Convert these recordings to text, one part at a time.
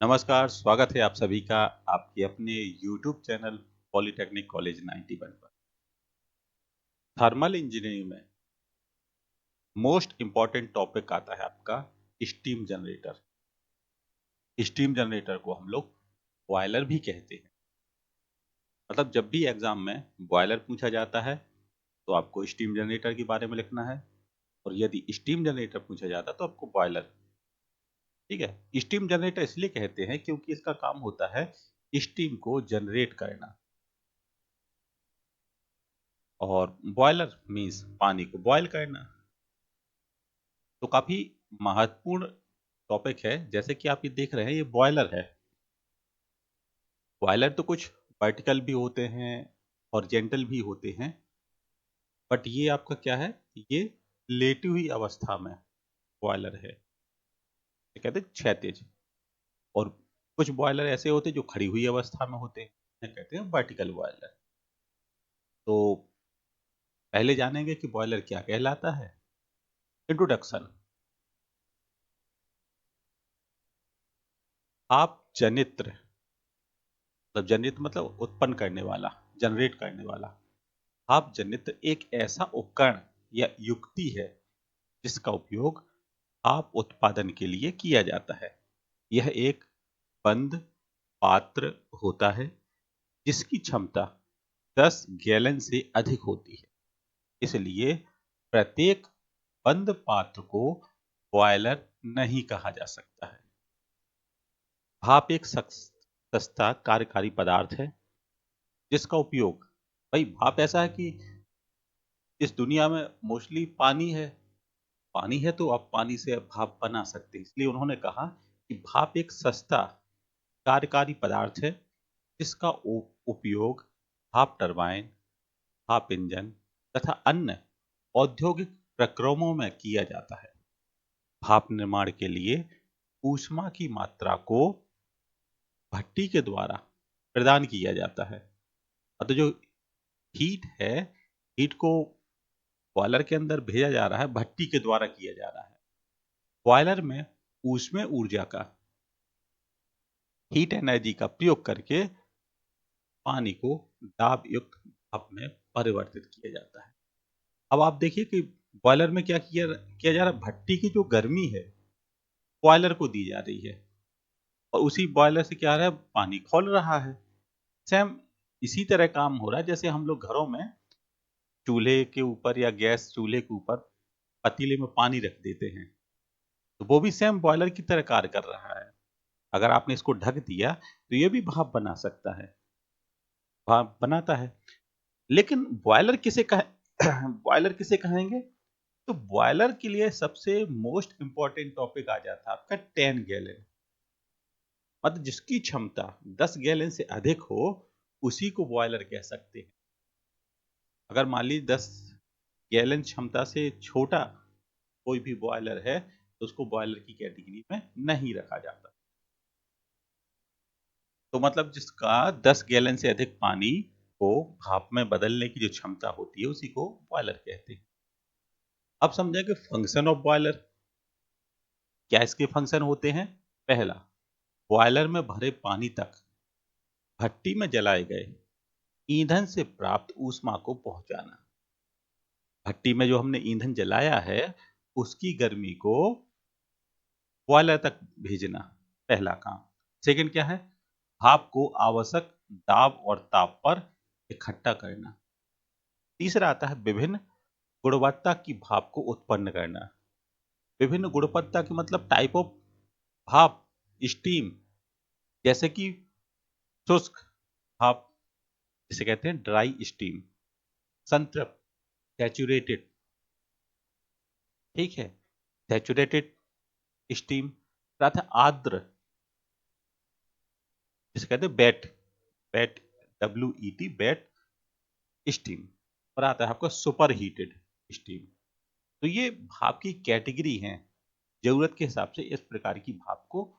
नमस्कार, स्वागत है आप सभी का आपके अपने YouTube चैनल पॉलिटेक्निक कॉलेज 91 पर। थर्मल इंजीनियरिंग में मोस्ट इम्पॉर्टेंट टॉपिक आता है आपका स्टीम जनरेटर। स्टीम जनरेटर को हम लोग बॉयलर भी कहते हैं। मतलब जब भी एग्जाम में बॉयलर पूछा जाता है तो आपको स्टीम जनरेटर के बारे में लिखना है, और यदि स्टीम जनरेटर पूछा जाता है तो आपको बॉयलर। ठीक है, स्टीम जनरेटर इसलिए कहते हैं क्योंकि इसका काम होता है स्टीम को जनरेट करना, और बॉयलर मीन्स पानी को बॉयल करना। तो काफी महत्वपूर्ण टॉपिक है। जैसे कि आप ये देख रहे हैं, ये बॉयलर है। बॉयलर तो कुछ वर्टिकल भी होते हैं, हॉरिजॉन्टल भी होते हैं, बट ये आपका क्या है, ये लेटी हुई अवस्था में बॉयलर है, ये कहते हैं क्षैतिज। और कुछ बॉयलर ऐसे होते हैं जो खड़ी हुई अवस्था में होते हैं, इन्हें कहते हैं वर्टिकल बॉयलर। तो पहले जानेंगे कि बॉयलर क्या कहलाता है। इंट्रोडक्शन। आप जनित्र, मतलब जनित्र मतलब उत्पन्न करने वाला, जनरेट करने वाला। भाप जनित्र एक ऐसा उपकरण या युक्ति है जिसका उपयोग भाप उत्पादन के लिए किया जाता है। यह एक बंद पात्र होता है जिसकी क्षमता 10 गैलन से अधिक होती है। इसलिए प्रत्येक बंद पात्र को बॉयलर नहीं कहा जा सकता है। भाप एक सस्ता कार्यकारी पदार्थ है जिसका उपयोग, भाई भाप ऐसा है कि इस दुनिया में मोस्टली पानी है। पानी है तो आप पानी से भाप बना सकते हैं, इसलिए उन्होंने कहा कि भाप एक सस्ता कार्यकारी पदार्थ है जिसका उपयोग भाप टरबाइन, भाप इंजन तथा अन्य औद्योगिक प्रक्रमों में किया जाता है। भाप निर्माण के लिए ऊष्मा की मात्रा को भट्टी के द्वारा प्रदान किया जाता है। तो जो हीट है, हीट को बॉयलर के अंदर भेजा जा रहा है, भट्टी के द्वारा किया जा रहा है। बॉयलर में ऊष्मीय ऊर्जा का, हीट एनर्जी का प्रयोग करके पानी को दाब युक्त भाप में परिवर्तित किया जाता है। अब आप देखिए कि बॉयलर में क्या किया किया जा रहा है। भट्टी की जो गर्मी है बॉयलर को दी जा रही है, और उसी बॉयलर से क्या हो रहा है, पानी खौल रहा है। सेम इसी तरह काम हो रहा है जैसे हम लोग घरों में चूल्हे के ऊपर या गैस चूल्हे के ऊपर पतीले में पानी रख देते हैं, तो वो भी सेम बॉयलर की तरह कार्य कर रहा है। अगर आपने इसको ढक दिया तो ये भी भाप बना सकता है, भाप बनाता है। लेकिन बॉयलर किसे कहे बॉयलर किसे कहेंगे, तो बॉयलर के लिए सबसे मोस्ट इंपॉर्टेंट टॉपिक आ जाता है आपका 10 गैलन। मतलब जिसकी क्षमता 10 गैलन से अधिक हो उसी को बॉयलर कह सकते हैं। अगर मान लीजिए 10 गैलन क्षमता से छोटा कोई भी बॉयलर है तो उसको बॉयलर की कैटेगरी में नहीं रखा जाता। तो मतलब जिसका 10 गैलन से अधिक पानी को भाप में बदलने की जो क्षमता होती है उसी को बॉयलर कहते हैं। अब समझेंगे फंक्शन ऑफ बॉयलर। क्या इसके फंक्शन होते हैं। पहला, बॉयलर में भरे पानी तक भट्टी में जलाए गए ईंधन से प्राप्त ऊष्मा को पहुंचाना। भट्टी में जो हमने ईंधन जलाया है उसकी गर्मी को बॉयलर तक भेजना, पहला काम। सेकंड क्या है, भाप को आवश्यक दाब और ताप पर इकट्ठा करना। तीसरा आता है विभिन्न गुणवत्ता की भाप को उत्पन्न करना। विभिन्न गुणवत्ता की मतलब टाइप ऑफ भाप, स्टीम, जैसे कि शुष्क भाप जिसे कहते हैं ड्राई स्टीम, संतृप्त सैचुरेटेड, ठीक है, सैचुरेटेड स्टीम, तथा आर्द्र जिसे कहते हैं बेट, बेट WET बेट स्टीम, और आता है आपका सुपर हीटेड स्टीम। तो ये भाप की कैटेगरी है। जरूरत के हिसाब से इस प्रकार की भाप को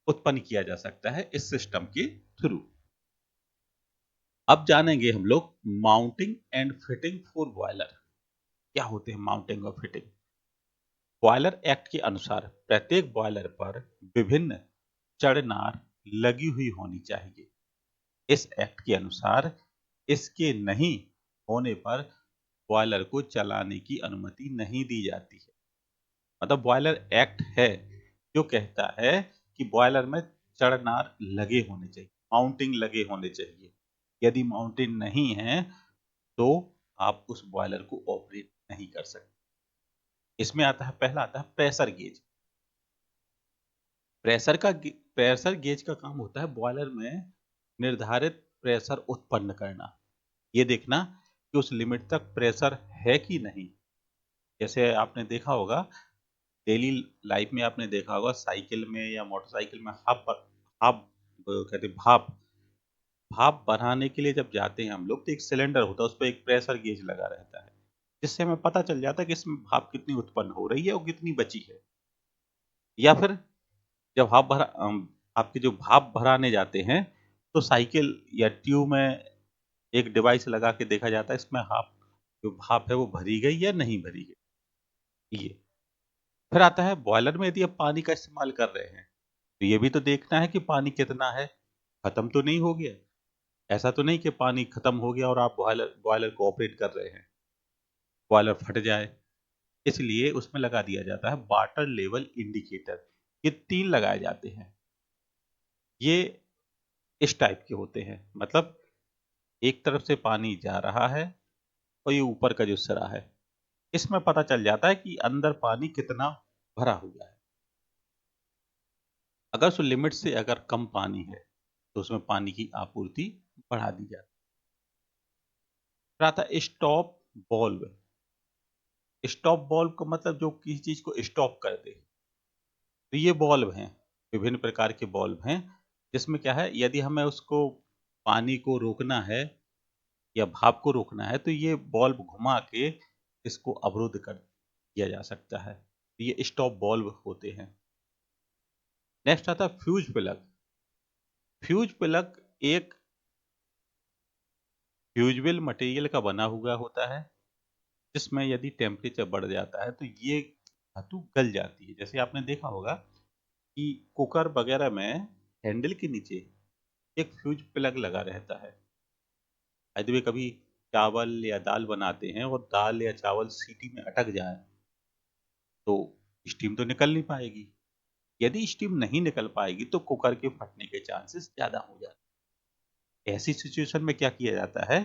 उत्पन्न किया जा सकता है इस सिस्टम के थ्रू। अब जानेंगे हम लोग mounting and fitting for boiler. क्या होते हैं माउंटिंग और फिटिंग। बॉयलर एक्ट के अनुसार प्रत्येक बॉयलर पर विभिन्न चढ़नार लगी हुई होनी चाहिए। इस एक्ट के अनुसार इसके नहीं होने पर बॉयलर को चलाने की अनुमति नहीं दी जाती है। मतलब बॉयलर एक्ट है जो कहता है कि बॉयलर में चढ़नार लगे होने चाहिए, माउंटिंग लगे होने चाहिए। यदि माउंटिंग नहीं है तो आप उस बॉयलर को ऑपरेट नहीं कर सकते। इसमें आता है, पहला आता है प्रेशर गेज। प्रेशर गेज का काम होता है बॉयलर में निर्धारित प्रेशर उत्पन्न करना, ये देखना कि उस लिमिट तक प्रेशर है कि नहीं। जैसे आपने देखा होगा डेली लाइफ में, आपने देखा होगा साइकिल में या मोटरसाइकिल में हाफ कहते हैं भाप, भाप बढ़ाने के लिए जब जाते हैं हम लोग तो एक सिलेंडर होता है, उस पर एक प्रेशर गेज लगा रहता है, जिससे हमें पता चल जाता है कि इसमें भाप कितनी उत्पन्न हो रही है और कितनी बची है। या फिर जब आपके जो भाप भराने जाते हैं तो साइकिल या ट्यूब में एक डिवाइस लगा के देखा जाता है इसमें जो भाप है वो भरी गई या नहीं भरी गई। ये फिर आता है बॉयलर में यदि आप पानी का इस्तेमाल कर रहे हैं तो ये भी तो देखना है कि पानी कितना है, खत्म तो नहीं हो गया। ऐसा तो नहीं कि पानी खत्म हो गया और आप बॉयलर बॉयलर को ऑपरेट कर रहे हैं, बॉयलर फट जाए। इसलिए उसमें लगा दिया जाता है वाटर लेवल इंडिकेटर। ये 3 लगाए जाते हैं। ये इस टाइप के होते हैं, मतलब एक तरफ से पानी जा रहा है और ये ऊपर का जो सिरा है, इसमें पता चल जाता है कि अंदर पानी कितना भरा हुआ है। अगर उस लिमिट से अगर कम पानी है तो उसमें पानी की आपूर्ति बढ़ा दी जाती है। फिर आता है स्टॉप बॉल्व। स्टॉप बॉल्व का मतलब जो किसी चीज को स्टॉप कर दे। तो ये बॉल्व हैं, विभिन्न प्रकार के बॉल्व हैं, जिसमें क्या है यदि हमें उसको पानी को रोकना है या भाप को रोकना है तो ये बॉल्व घुमा के इसको अवरुद्ध कर दिया जा सकता है। तो ये स्टॉप बॉल्व होते हैं। नेक्स्ट आता है फ्यूज प्लग। फ्यूज प्लग एक फ्यूजिबल मटेरियल का बना हुआ होता है, जिसमें यदि टेम्परेचर बढ़ जाता है तो ये धातु गल जाती है। जैसे आपने देखा होगा कि कुकर वगैरह में हैंडल के नीचे एक फ्यूज प्लग लगा रहता है। यदि वे कभी चावल या दाल बनाते हैं और दाल या चावल सीटी में अटक जाए तो स्टीम तो निकल नहीं पाएगी। यदि स्टीम नहीं निकल पाएगी तो कुकर के फटने के चांसेस ज्यादा हो जाते हैं। ऐसी सिचुएशन में क्या किया जाता है,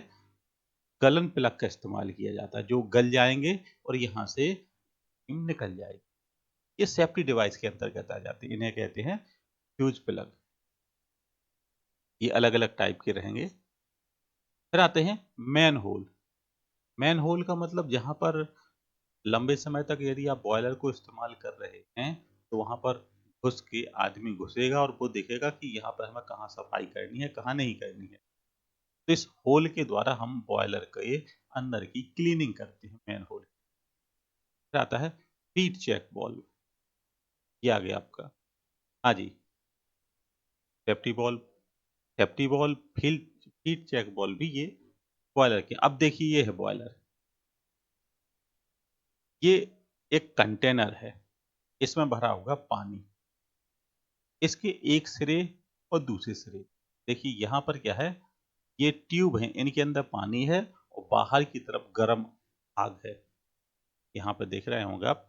गलन प्लग का इस्तेमाल किया जाता है, जो गल जाएंगे और यहाँ से स्टीम निकल जाएगी। ये सेफ्टी डिवाइस के अंतर्गत आ जाते हैं, इन्हें कहते हैं फ्यूज प्लग। ये अलग अलग टाइप के रहेंगे। फिर आते हैं मैन होल। मैन होल का मतलब जहां पर लंबे समय तक यदि आप बॉयलर को इस्तेमाल कर रहे हैं तो वहां पर घुस के आदमी घुसेगा और वो देखेगा कि यहाँ पर हमें कहाँ सफाई करनी है कहाँ नहीं करनी है। तो इस होल के द्वारा हम बॉयलर के अंदर की क्लीनिंग करते हैं, मैन होल। फिर आता है हीट चेक बॉल्व। ये आ गया आपका, हाँ जी, safety valve. Safety valve heat check valve भी ये बॉयलर के। अब देखिए ये है बॉयलर, ये एक कंटेनर है, इसमें भरा होगा पानी। इसके एक सिरे और दूसरे सिरे, देखिए यहाँ पर क्या है, ये ट्यूब है, इनके अंदर पानी है और बाहर की तरफ गर्म आग है। यहाँ पर देख रहे होंगे आप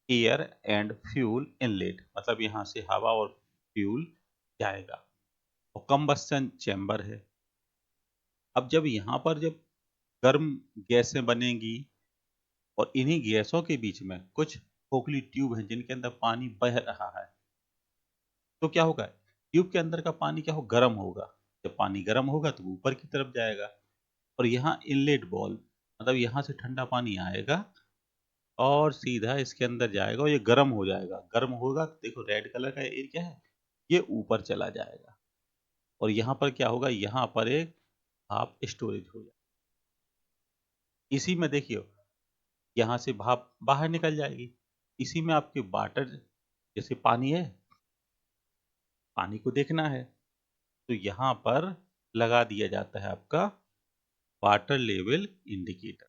एयर एंड फ्यूल इनलेट, मतलब यहाँ से हवा और फ्यूल जाएगा। और कंबस्शन चैम्बर है। अब जब यहाँ पर जब गर्म गैसें बनेंगी और इन्हीं गैसों के बीच में कुछ खोखली ट्यूब है जिनके अंदर पानी बह रहा है, तो क्या होगा, ट्यूब के अंदर का पानी क्या हो, गर्म होगा। जब पानी गर्म होगा तो वो ऊपर की तरफ जाएगा और यहाँ इनलेट बॉल, मतलब यहाँ से ठंडा पानी आएगा और सीधा इसके अंदर जाएगा और ये गर्म हो जाएगा। गर्म होगा तो देखो रेड कलर का एरिया है, ये ऊपर चला जाएगा और यहाँ पर क्या होगा, यहाँ पर एक भाप स्टोरेज हो जाएगा। इसी में देखिए यहाँ से भाप बाहर निकल जाएगी। इसी में आपके वाटर, जैसे पानी है, पानी को देखना है तो यहाँ पर लगा दिया जाता है आपका वाटर लेवल इंडिकेटर।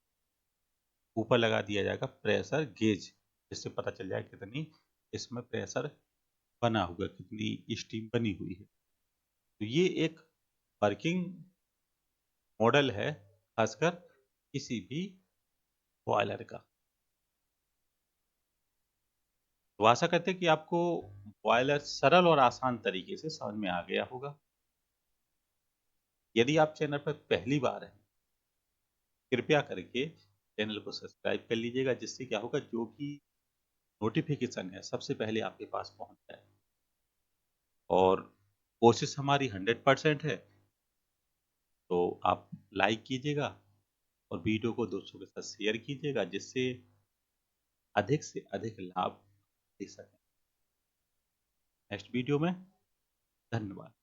ऊपर लगा दिया जाएगा प्रेशर गेज, जिससे पता चल जाए कितनी इसमें प्रेशर बना हुआ, कितनी स्टीम बनी हुई है। तो ये एक वर्किंग मॉडल है, खासकर किसी भी बॉयलर का। तो आशा करते हैं कि आपको बॉयलर सरल और आसान तरीके से समझ में आ गया होगा। यदि आप चैनल पर पहली बार हैं, कृपया करके चैनल को सब्सक्राइब कर लीजिएगा, जिससे क्या होगा, जो भी नोटिफिकेशन है सबसे पहले आपके पास पहुंच जाए। और कोशिश हमारी 100% है, तो आप लाइक कीजिएगा और वीडियो को दोस्तों के साथ शेयर कीजिएगा, जिससे अधिक से अधिक लाभ ले सकें। नेक्स्ट वीडियो में धन्यवाद।